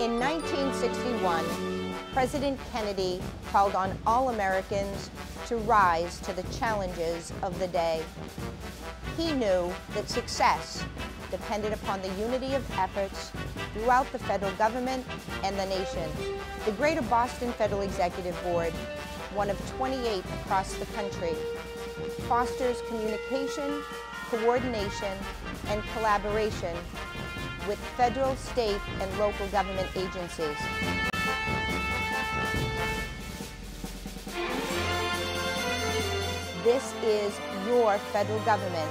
In 1961, President Kennedy called on all Americans to rise to the challenges of the day. He knew that success depended upon the unity of efforts throughout the federal government and the nation. The Greater Boston Federal Executive Board, one of 28 across the country, fosters communication, coordination, and collaboration with federal, state, and local government agencies. This is your federal government,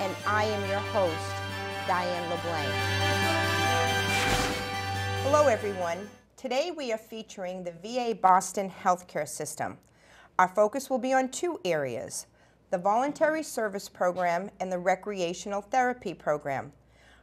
and I am your host, Diane LeBlanc. Hello, everyone. Today we are featuring the VA Boston healthcare system. Our focus will be on two areas: the voluntary service program and the recreational therapy program.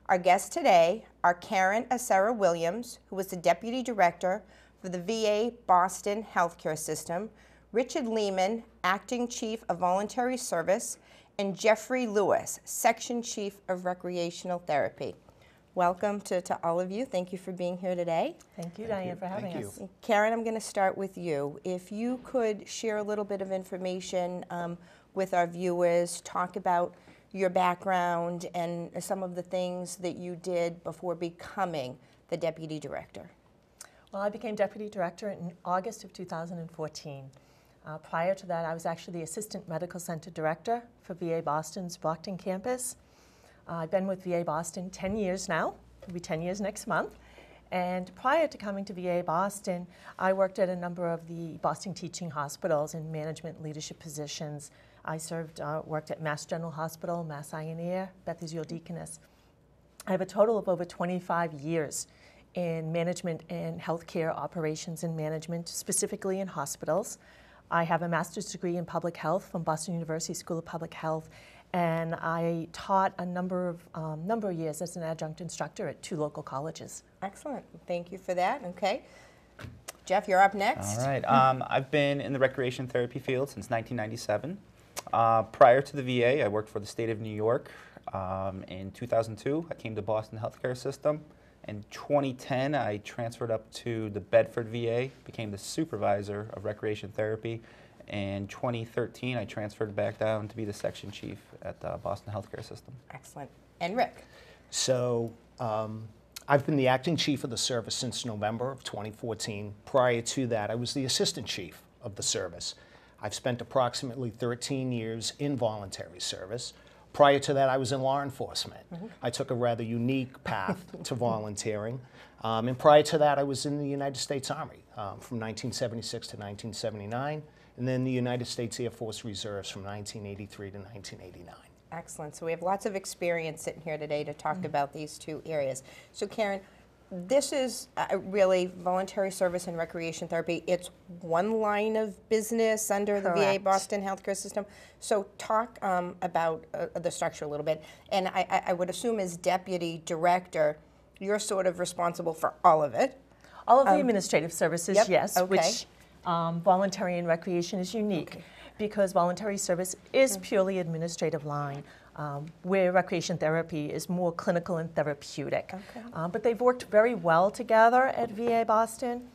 Our guests today are Karen Acera Williams, who is the Deputy Director for the VA Boston Healthcare System, Richard Lehman, Acting Chief of Voluntary Service, and Jeffrey Lewis, Section Chief of Recreational Therapy. Welcome to all of you. Thank you for being here today. Thank you, Diane, for having us. Karen, I'm going to start with you. If you could share a little bit of information with our viewers, talk about your background and some of the things that you did before becoming the Deputy Director. Well, I became Deputy Director in August of 2014. Prior to that, I was actually the Assistant Medical Center Director for VA Boston's Brockton campus. I've been with VA Boston 10 years now. It'll be 10 years next month. And prior to coming to VA Boston, I worked at a number of the Boston teaching hospitals in management leadership positions. I worked at Mass General Hospital, Mass Eye and Ear, Beth Israel Deaconess. I have a total of over 25 years in management and healthcare operations and management, specifically in hospitals. I have a master's degree in public health from Boston University School of Public Health, and I taught a number of years as an adjunct instructor at 2 local colleges. Excellent. Thank you for that. Okay. Jeff, you're up next. All right. I've been in the recreation therapy field since 1997. Prior to the VA, I worked for the state of New York. In 2002, I came to Boston Healthcare System. In 2010, I transferred up to the Bedford VA, became the supervisor of recreation therapy. In 2013, I transferred back down to be the section chief at the Boston Healthcare System. Excellent. And Rick? So I've been the acting chief of the service since November of 2014. Prior to that, I was the assistant chief of the service. I've spent approximately 13 years in voluntary service. Prior to that, I was in law enforcement. I took a rather unique path to volunteering. And prior to that, I was in the United States Army from 1976 to 1979, and then the United States Air Force Reserves from 1983 to 1989. Excellent. So we have lots of experience sitting here today to talk about these two areas. So Karen, this is really voluntary service and recreation therapy. It's one line of business under the VA Boston Healthcare System. So talk about the structure a little bit. And I would assume as Deputy Director, you're sort of responsible for all of it. All of the administrative services, yep. Yes, Okay. Which voluntary and recreation is unique because voluntary service is purely administrative line. Where recreation therapy is more clinical and therapeutic. But they've worked very well together at VA Boston.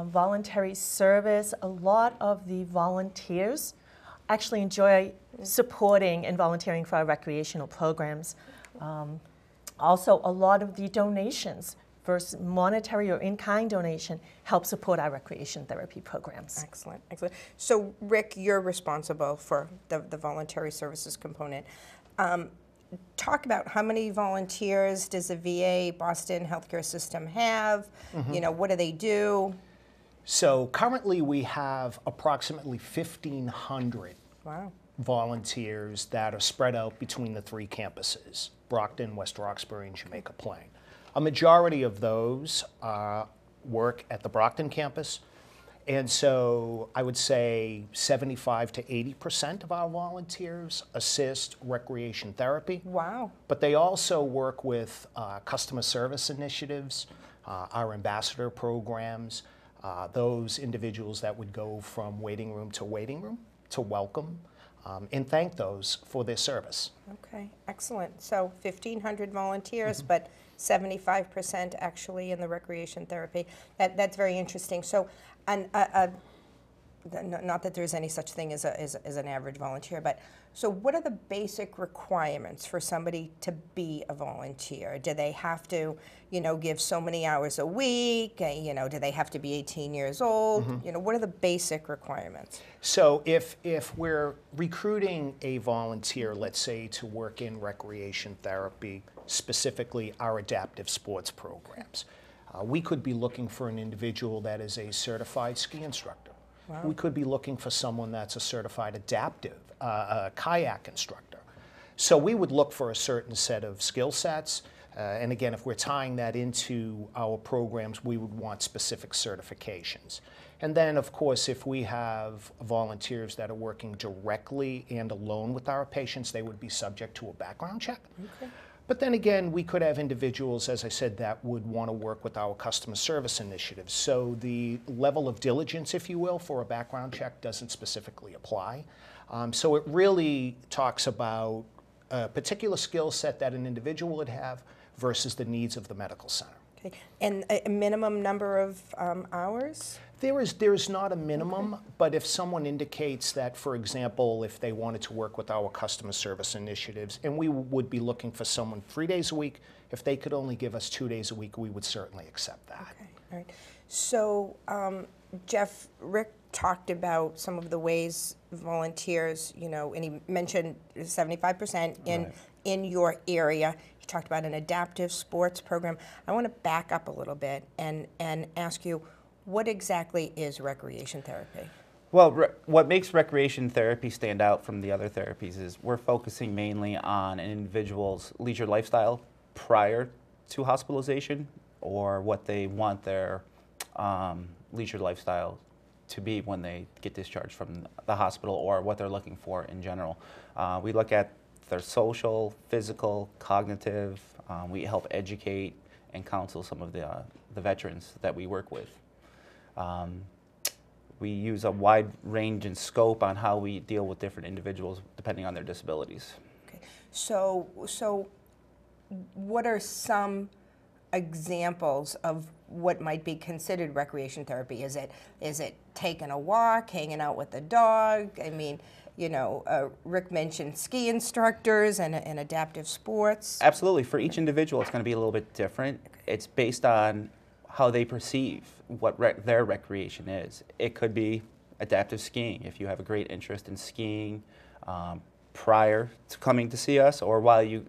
Voluntary service, a lot of the volunteers actually enjoy supporting and volunteering for our recreational programs. Also, a lot of the donations, versus monetary or in-kind donation, help support our recreation therapy programs. Excellent, excellent. So Rick, you're responsible for the voluntary services component. Talk about how many volunteers does the VA Boston Healthcare System have? You know, what do they do? So currently we have approximately 1,500 volunteers that are spread out between the 3 campuses, Brockton, West Roxbury, and Jamaica Plain. A majority of those work at the Brockton campus. And so I would say 75 to 80% of our volunteers assist recreation therapy. Wow. But they also work with customer service initiatives, our ambassador programs, those individuals that would go from waiting room to welcome, and thank those for their service. Okay, excellent. So 1,500 volunteers, but 75% actually in the recreation therapy. That's very interesting. So, and not that there's any such thing as an average volunteer, but so what are the basic requirements for somebody to be a volunteer? Do they have to, give so many hours a week? Do they have to be 18 years old? What are the basic requirements? So if we're recruiting a volunteer, let's say, to work in recreation therapy, specifically our adaptive sports programs, we could be looking for an individual that is a certified ski instructor. Wow. We could be looking for someone that's a certified adaptive kayak instructor. So we would look for a certain set of skill sets. And again, if we're tying that into our programs, we would want specific certifications. And then, of course, if we have volunteers that are working directly and alone with our patients, they would be subject to a background check. Okay. But then again, we could have individuals, as I said, that would want to work with our customer service initiatives. So the level of diligence, if you will, for a background check doesn't specifically apply. So it really talks about a particular skill set that an individual would have versus the needs of the medical center. Okay. And a minimum number of hours? There is not a minimum, but if someone indicates that, for example, if they wanted to work with our customer service initiatives, and we would be looking for someone 3 days a week, if they could only give us 2 days a week, we would certainly accept that. Okay, all right. So, Jeff, Rick talked about some of the ways volunteers, and he mentioned 75% in your area. He talked about an adaptive sports program. I want to back up a little bit and ask you, what exactly is recreation therapy? Well, what makes recreation therapy stand out from the other therapies is we're focusing mainly on an individual's leisure lifestyle prior to hospitalization, or what they want their leisure lifestyle to be when they get discharged from the hospital, or what they're looking for in general. We look at their social, physical, cognitive. We help educate and counsel some of the veterans that we work with. We use a wide range and scope on how we deal with different individuals depending on their disabilities. Okay. So what are some examples of what might be considered recreation therapy? Is it taking a walk, hanging out with the dog? I mean, Rick mentioned ski instructors and adaptive sports. Absolutely. For each individual, it's going to be a little bit different. It's based on how they perceive what their recreation is. It could be adaptive skiing, if you have a great interest in skiing prior to coming to see us, or while you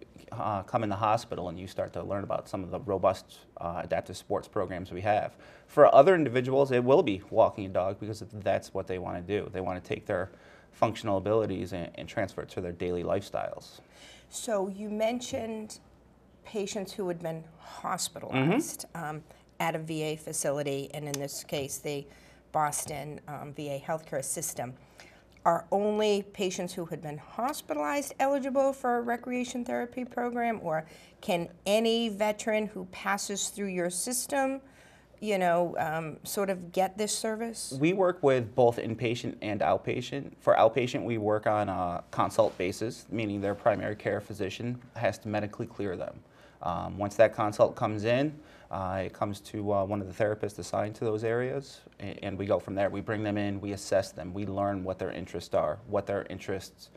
come in the hospital and you start to learn about some of the robust adaptive sports programs we have. For other individuals, it will be walking a dog, because that's what they want to do. They want to take their functional abilities and transfer it to their daily lifestyles. So you mentioned patients who had been hospitalized at a VA facility, and in this case, the Boston VA healthcare system. Are only patients who had been hospitalized eligible for a recreation therapy program, or can any veteran who passes through your system, sort of get this service? We work with both inpatient and outpatient. For outpatient, we work on a consult basis, meaning their primary care physician has to medically clear them. Once that consult comes in, it comes to one of the therapists assigned to those areas, and we go from there. We bring them in, we assess them, we learn what their interests are, what their interests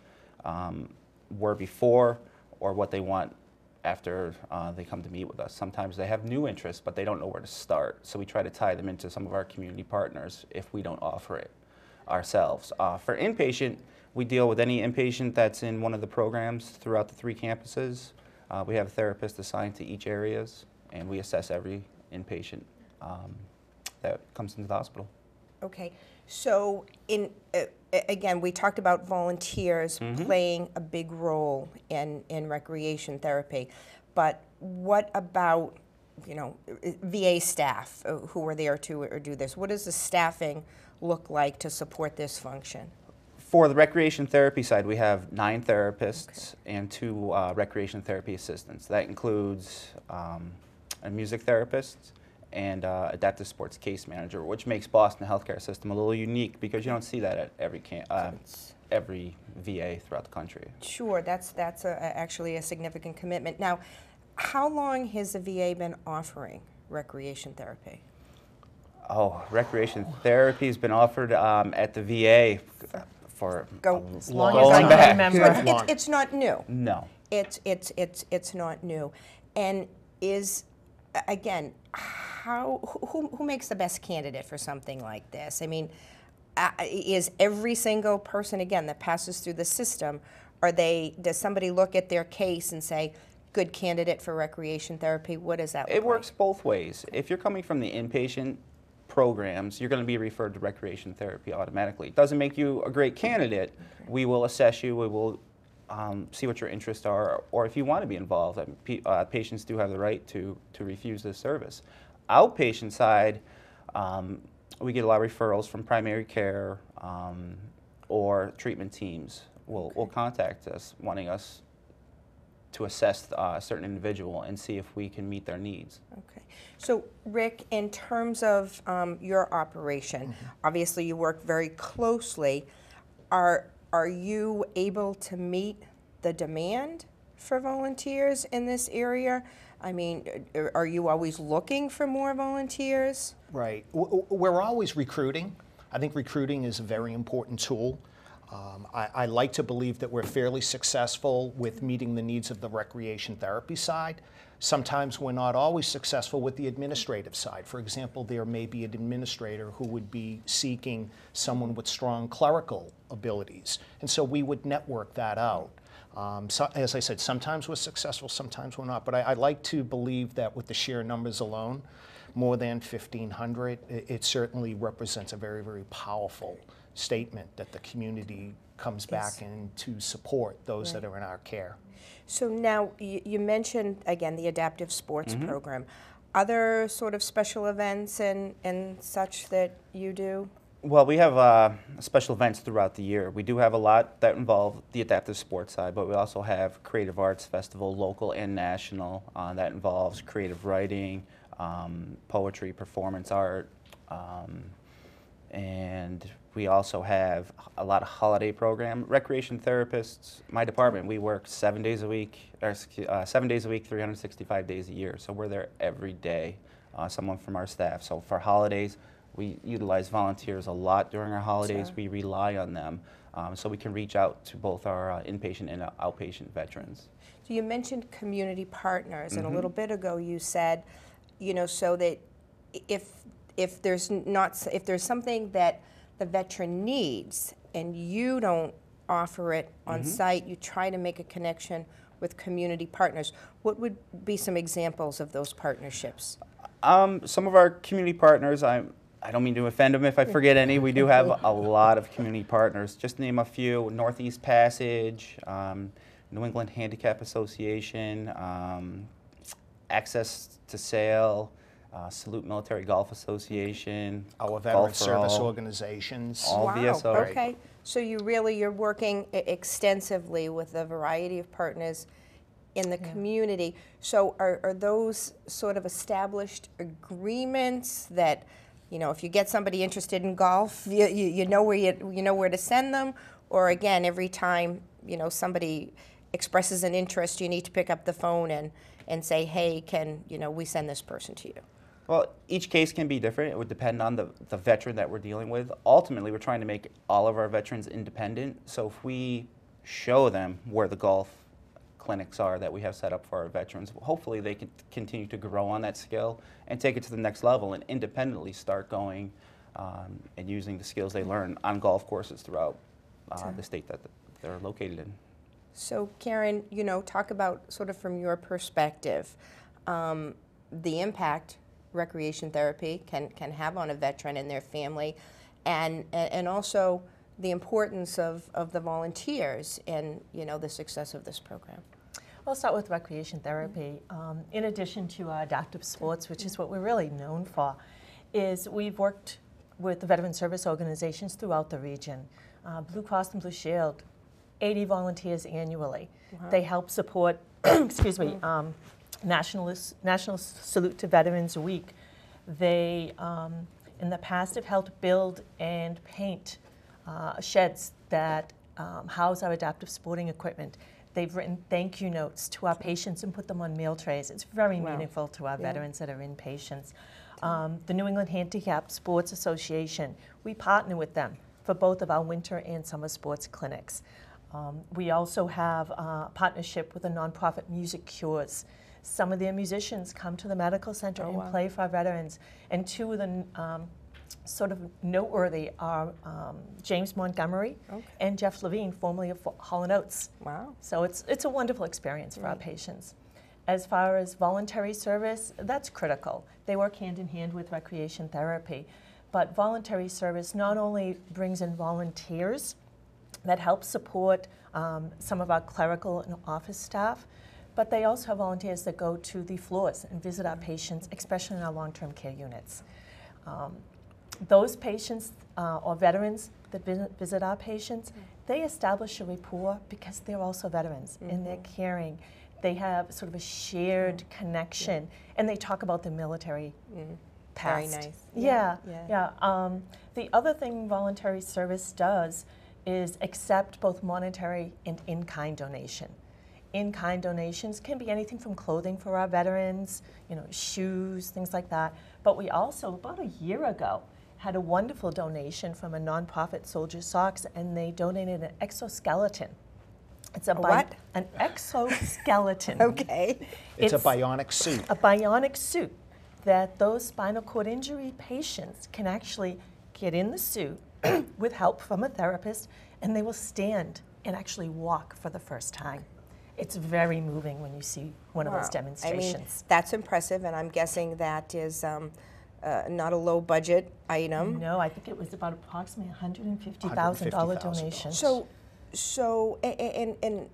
were before, or what they want after they come to meet with us. Sometimes they have new interests, but they don't know where to start, so we try to tie them into some of our community partners if we don't offer it ourselves. For inpatient, we deal with any inpatient that's in one of the programs throughout the 3 campuses. We have a therapist assigned to each areas, and we assess every inpatient that comes into the hospital. Okay, so again, we talked about volunteers playing a big role in recreation therapy, but what about VA staff who are there to do this? What does the staffing look like to support this function? For the recreation therapy side, we have 9 therapists and 2 recreation therapy assistants. That includes a music therapist and adaptive sports case manager, which makes Boston Healthcare System a little unique because you don't see that at every every VA throughout the country. Sure, that's actually a significant commitment. Now, how long has the VA been offering recreation therapy? Oh, recreation therapy has been offered at the VA for As long as I going can back. remember. It's not new. No. It's not new. And is, again, who makes the best candidate for something like this? I mean, is every single person, again, that passes through the system, does somebody look at their case and say, good candidate for recreation therapy? What does that look like? It works both ways. If you're coming from the inpatient programs, you're going to be referred to recreation therapy automatically. It doesn't make you a great candidate. Okay. We will assess you. We will see what your interests are, or if you want to be involved. Patients do have the right to refuse this service. Outpatient side, we get a lot of referrals from primary care or treatment teams will contact us wanting us to assess a certain individual and see if we can meet their needs. Okay. So, Rick, in terms of your operation, obviously you work very closely. Are you able to meet the demand for volunteers in this area? I mean, are you always looking for more volunteers? Right. We're always recruiting. I think recruiting is a very important tool. I like to believe that we're fairly successful with meeting the needs of the recreation therapy side. Sometimes we're not always successful with the administrative side. For example, there may be an administrator who would be seeking someone with strong clerical abilities, and so we would network that out. So, as I said, sometimes we're successful, sometimes we're not, but I like to believe that with the sheer numbers alone, more than 1,500, it certainly represents a very, very powerful statement that the community comes back in to support those that are in our care. So now, you mentioned, again, the adaptive sports program. Other sort of special events and such that you do? Well, we have special events throughout the year. We do have a lot that involve the adaptive sports side, but we also have Creative Arts Festival, local and national, that involves creative writing, poetry, performance art, and we also have a lot of holiday program. Recreation therapists, my department, we work 7 days a week, 365 days a year. So we're there every day, someone from our staff. So for holidays, we utilize volunteers a lot during our holidays. Sure. We rely on them so we can reach out to both our inpatient and outpatient veterans. So you mentioned community partners, and a little bit ago you said, you know, so that if there's something that the veteran needs and you don't offer it on site, you try to make a connection with community partners. What would be some examples of those partnerships? Some of our community partners, I don't mean to offend them if I forget any. We do have a lot of community partners. Just to name a few: Northeast Passage, New England Handicap Association, Access to Sail, Salute Military Golf Association, our veteran service organizations. All VSO. Okay, so you're working extensively with a variety of partners in the community. So are those sort of established agreements that, you know, if you get somebody interested in golf, you know where to send them, or again, every time, you know, somebody expresses an interest, you need to pick up the phone and say, hey, can, you know, we send this person to you? Well, each case can be different. It would depend on the veteran that we're dealing with. Ultimately, we're trying to make all of our veterans independent. So if we show them where the golf clinics are that we have set up for our veterans, hopefully they can continue to grow on that skill and take it to the next level and independently start going and using the skills they learn on golf courses throughout the state that they're located in. So Karen, you know, talk about sort of from your perspective, the impact recreation therapy can have on a veteran and their family, and also the importance of the volunteers and, you know, the success of this program. I'll start with recreation therapy. In addition to adaptive sports, which is what we're really known for, is we've worked with the veteran service organizations throughout the region. Blue Cross and Blue Shield, 80 volunteers annually. Wow. They help support, excuse me, National Salute to Veterans Week. They, in the past, have helped build and paint sheds that house our adaptive sporting equipment. They've written thank you notes to our patients and put them on meal trays. It's very meaningful to our veterans that are inpatients. The New England Handicapped Sports Association, we partner with them for both of our winter and summer sports clinics. We also have a partnership with a nonprofit, Music Cures. Some of their musicians come to the medical center and play for our veterans. And two of the sort of noteworthy are James Montgomery and Jeff Levine, formerly of Hall & Oates. Wow. So it's a wonderful experience for our patients. As far as voluntary service, that's critical. They work hand in hand with recreation therapy. But voluntary service not only brings in volunteers that help support some of our clerical and office staff, but they also have volunteers that go to the floors and visit our patients, especially in our long-term care units. Those patients or veterans that visit our patients, they establish a rapport because they're also veterans and they're caring. They have sort of a shared connection and they talk about the military past. Very nice. Yeah. The other thing voluntary service does is accept both monetary and in-kind donation. In-kind donations can be anything from clothing for our veterans, shoes, things like that. But we also, about a year ago, had a wonderful donation from a nonprofit, Soldier Socks, and they donated an exoskeleton. It's what? An exoskeleton. Okay. It's a bionic suit. A bionic suit that those spinal cord injury patients can actually get in the suit with help from a therapist, and they will stand and actually walk for the first time. It's very moving when you see one of those demonstrations. I mean, that's impressive, and I'm guessing that is not a low budget item. No, I think it was about approximately $150,000 donation. So, and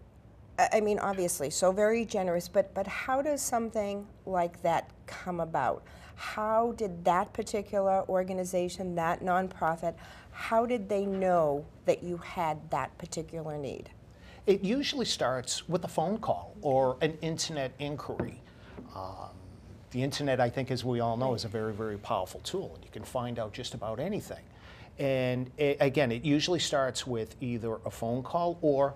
I mean, obviously, so very generous, but how does something like that come about? How did that particular organization, that nonprofit, how did they know that you had that particular need? It usually starts with a phone call or an internet inquiry. The internet, I think, as we all know, is a very, very powerful tool, and you can find out just about anything. And again, it usually starts with either a phone call or,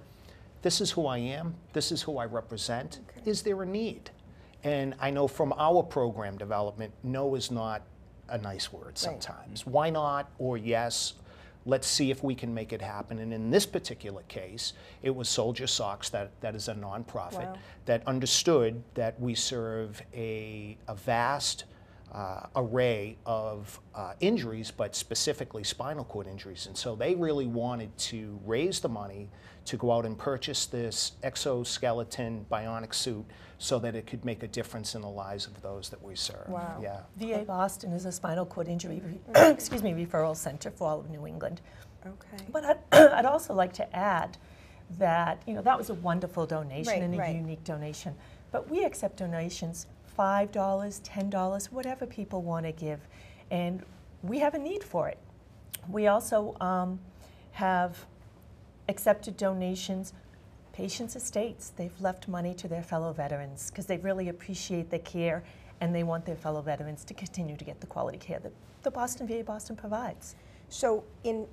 this is who I am, this is who I represent, is there a need? And I know from our program development, no is not a nice word sometimes. Why not, or yes, let's see if we can make it happen. And in this particular case, it was Soldier Socks, that is a nonprofit, that understood that we serve a vast array of injuries, but specifically spinal cord injuries. And so they really wanted to raise the money to go out and purchase this exoskeleton bionic suit so that it could make a difference in the lives of those that we serve. Wow. Yeah. VA Boston is a spinal cord injury referral center for all of New England. Okay. But I'd also like to add that that was a wonderful donation and a unique donation. But we accept donations $5, $10, whatever people want to give, and we have a need for it. We also have accepted donations. Patients' estates, they've left money to their fellow veterans because they really appreciate the care and they want their fellow veterans to continue to get the quality care that the VA Boston provides. So in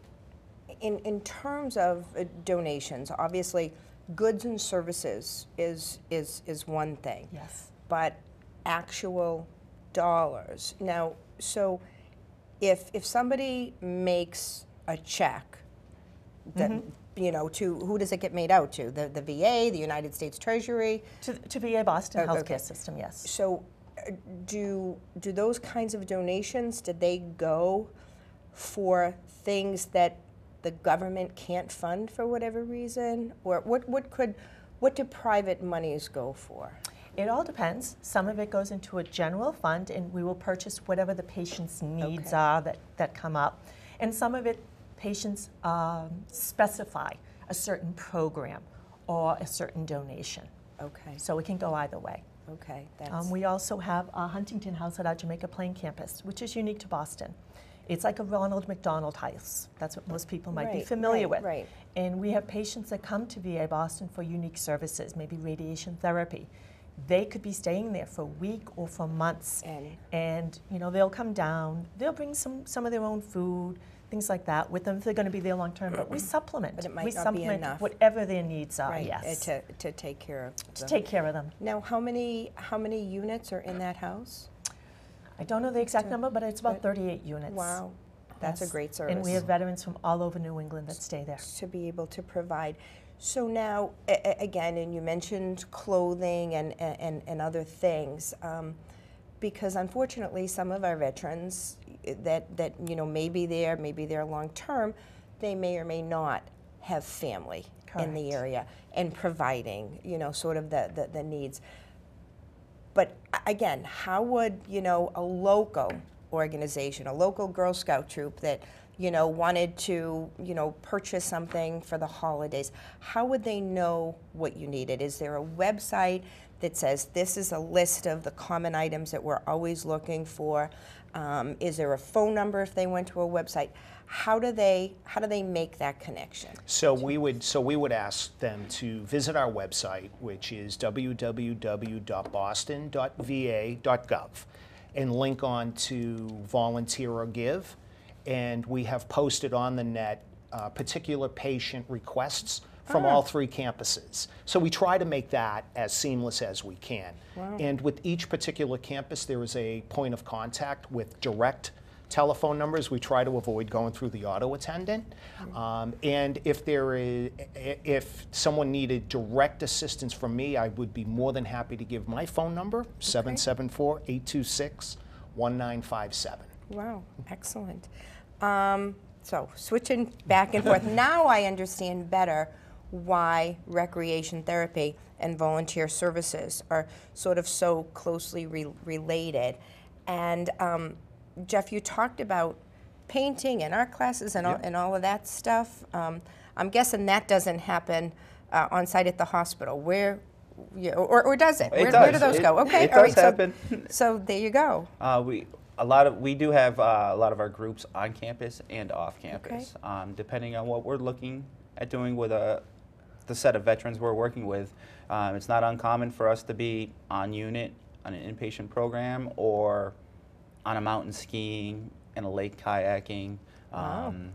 terms of donations, obviously goods and services is one thing. Yes. But actual dollars. Now, so if somebody makes a check, that to who does it get made out to? The VA, the United States Treasury? To VA Boston healthcare system, yes. So do those kinds of donations, did they go for things that the government can't fund for whatever reason? Or what do private monies go for? It all depends. Some of it goes into a general fund, and we will purchase whatever the patient's needs are that come up. And some of it, patients specify a certain program or a certain donation. Okay. So it can go either way. Okay. We also have a Huntington House at our Jamaica Plain campus, which is unique to Boston. It's like a Ronald McDonald House. That's what most people might be familiar with. Right. And we have patients that come to VA Boston for unique services, maybe radiation therapy. They could be staying there for a week or for months, and they'll come down. They'll bring some of their own food. things like that with them if they're going to be there long term. But we supplement. But it might we not be supplement enough. whatever their needs are. Right, Yes. to take care of To them. take care of them. Now, how many units are in that house? I don't know the exact number, but it's about 38 units. Wow, that's a Yes. great service. And we have veterans from all over New England that stay there. To be able to provide. So now, again, and you mentioned clothing and other things, because unfortunately some of our veterans that you know may be there long term, they may or may not have family in the Correct. area and providing, you know, sort of the needs. But again, how would, you know, a local organization, a local Girl Scout troop that, you know, wanted to, you know, purchase something for the holidays, how would they know what you needed? Is there a website that says this is a list of the common items that we're always looking for? Is there a phone number if they went to a website? How do they make that connection? So we would ask them to visit our website, which is www.boston.va.gov, and link on to Volunteer or Give. And we have posted on the net particular patient requests from all 3 campuses. So we try to make that as seamless as we can. Wow. And with each particular campus, there is a point of contact with direct telephone numbers. We try to avoid going through the auto attendant. And if someone needed direct assistance from me, I would be more than happy to give my phone number, 774-826-1957. Wow, excellent. So switching back and forth, now I understand better why recreation therapy and volunteer services are sort of so closely related. And Jeff, you talked about painting and art classes and, and all of that stuff. I'm guessing that doesn't happen on site at the hospital. Where, or does it? Where do those go? Okay, it all does right. happen. So there you go. We do have a lot of our groups on campus and off campus, depending on what we're looking at doing with the set of veterans we're working with. It's not uncommon for us to be on unit on an inpatient program or on a mountain skiing and a lake kayaking, and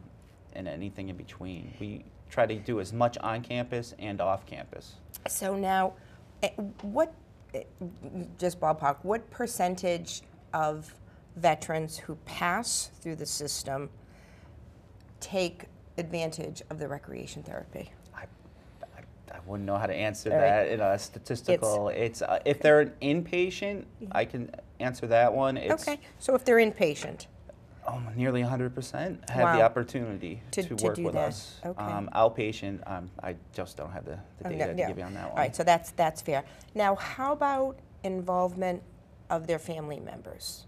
anything in between. We try to do as much on campus and off campus. So now, just ballpark, what percentage of veterans who pass through the system take advantage of the recreation therapy? I wouldn't know how to answer that in a statistical. It's if they're an inpatient, I can answer that one. It's, okay, so if they're inpatient. Nearly 100% have the opportunity to work do with that. us. Okay. Outpatient, I just don't have the data to give you on that one. All right, so that's fair. Now, how about involvement of their family members?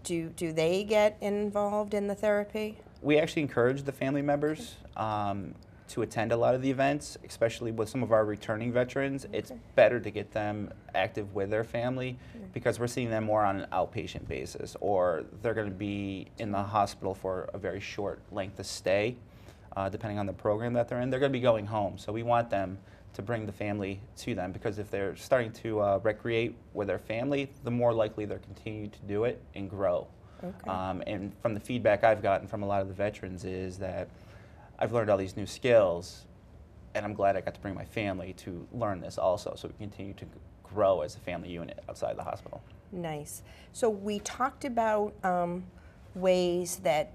Do they get involved in the therapy? We actually encourage the family members to attend a lot of the events, especially with some of our returning veterans. It's better to get them active with their family because we're seeing them more on an outpatient basis, or they're going to be in the hospital for a very short length of stay, depending on the program that they're in. They're going to be going home, so we want them to bring the family to them, because if they're starting to recreate with their family, the more likely they're continuing to do it and grow. Okay. And from the feedback I've gotten from a lot of the veterans is that I've learned all these new skills, and I'm glad I got to bring my family to learn this also, so we continue to grow as a family unit outside the hospital. Nice. So we talked about ways that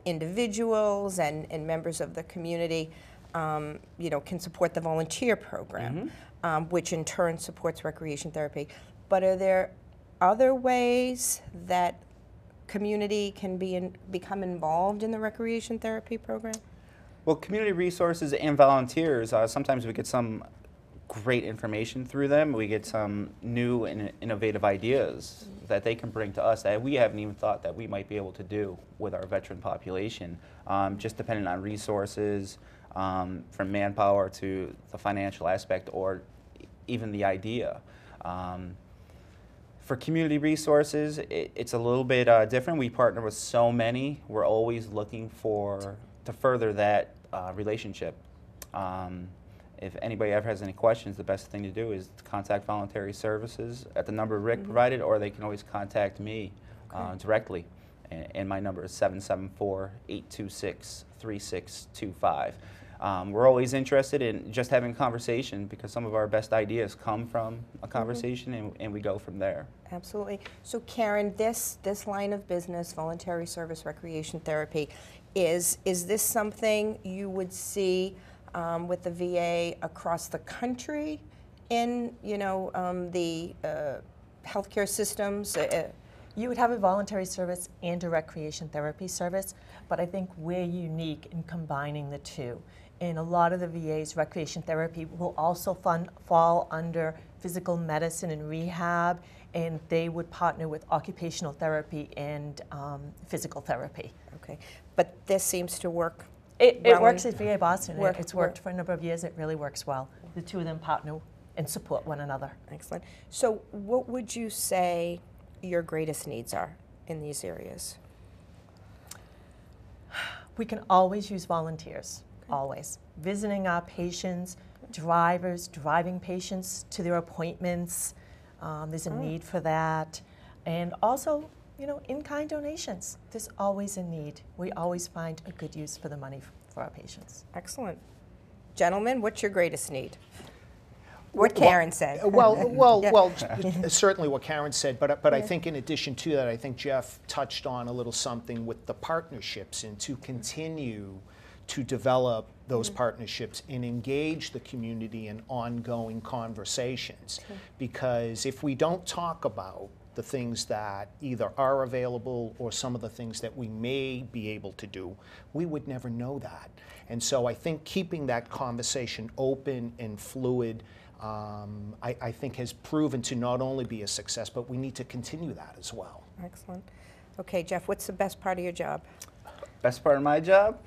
individuals and members of the community can support the volunteer program, which in turn supports recreation therapy. But are there other ways that community can become involved in the recreation therapy program? Well, community resources and volunteers, sometimes we get some great information through them. We get some new and innovative ideas that they can bring to us that we haven't even thought that we might be able to do with our veteran population, just depending on resources, from manpower to the financial aspect, or even the idea. For community resources, it's a little bit different. We partner with so many. We're always looking to further that relationship. If anybody ever has any questions, the best thing to do is to contact Voluntary Services at the number Rick provided, or they can always contact me directly, and my number is 774-826-3625. We're always interested in just having a conversation because some of our best ideas come from a conversation, and we go from there. Absolutely. So Karen, this line of business, voluntary service recreation therapy, is this something you would see with the VA across the country in, the healthcare systems? You would have a voluntary service and a recreation therapy service, but I think we're unique in combining the two. In a lot of the VA's, recreation therapy will also fall under physical medicine and rehab, and they would partner with occupational therapy and physical therapy. Okay, but this seems to work. It well works at VA Boston. Work- It's worked for a number of years. It really works well. The two of them partner and support one another. Excellent. So what would you say your greatest needs are in these areas? We can always use volunteers, always. Visiting our patients, drivers, driving patients to their appointments. There's a need for that. And also, in-kind donations. There's always a need. We always find a good use for the money for our patients. Excellent. Gentlemen, what's your greatest need? What Karen said. Well, certainly what Karen said, but I think in addition to that, I think Jeff touched on a little something with the partnerships and to continue to develop those partnerships and engage the community in ongoing conversations. Because if we don't talk about the things that either are available or some of the things that we may be able to do, we would never know that. And so I think keeping that conversation open and fluid, I think has proven to not only be a success, but we need to continue that as well. Excellent. Okay, Jeff, what's the best part of your job? Best part of my job?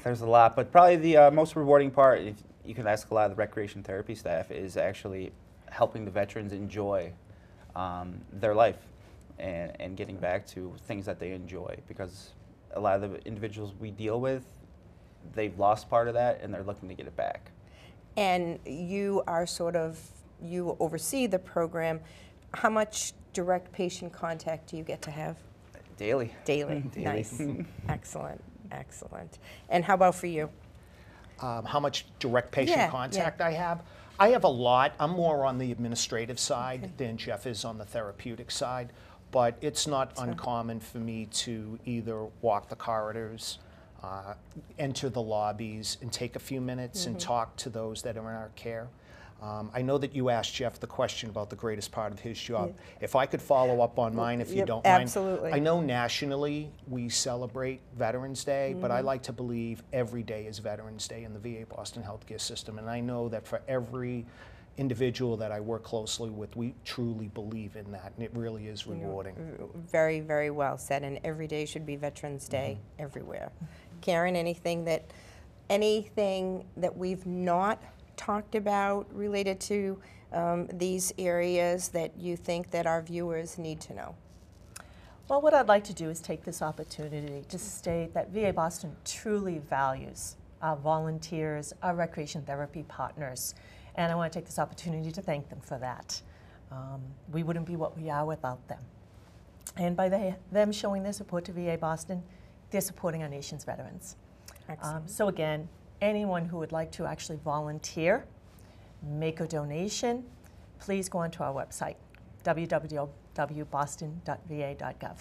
There's a lot, but probably the most rewarding part, if you can ask a lot of the recreation therapy staff, is actually helping the veterans enjoy their life and getting back to things that they enjoy, because a lot of the individuals we deal with, they've lost part of that and they're looking to get it back. And you are you oversee the program. How much direct patient contact do you get to have? Daily. Daily. Daily. Nice. Excellent. Excellent. And how about for you? How much direct patient contact I have? I have a lot. I'm more on the administrative side than Jeff is on the therapeutic side, but it's not uncommon for me to either walk the corridors, enter the lobbies, and take a few minutes and talk to those that are in our care. I know that you asked Jeff the question about the greatest part of his job. If I could follow up on mine, if you don't mind. Absolutely. I know nationally we celebrate Veterans Day, but I like to believe every day is Veterans Day in the VA Boston healthcare system. And I know that for every individual that I work closely with, we truly believe in that, and it really is rewarding. Very, very well said. And every day should be Veterans Day everywhere. Karen, anything that we've not talked about related to these areas that you think that our viewers need to know? Well, what I'd like to do is take this opportunity to state that VA Boston truly values our volunteers, our recreation therapy partners, and I want to take this opportunity to thank them for that. We wouldn't be what we are without them. And by them showing their support to VA Boston, they're supporting our nation's veterans. So again, anyone who would like to actually volunteer, make a donation, please go onto our website, www.boston.va.gov.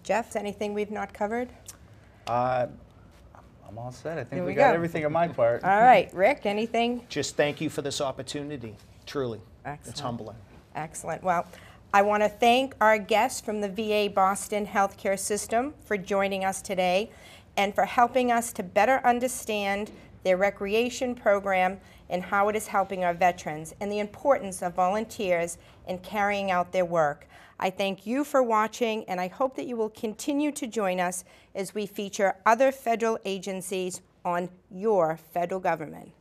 Jeff, anything we've not covered? I'm all set. I think There we we got go. everything on my part. All right, Rick, anything? Just thank you for this opportunity, truly. Excellent. It's humbling. Excellent. Well, I want to thank our guests from the VA Boston Healthcare System for joining us today and for helping us to better understand their recreation program and how it is helping our veterans and the importance of volunteers in carrying out their work. I thank you for watching, and I hope that you will continue to join us as we feature other federal agencies on your federal government.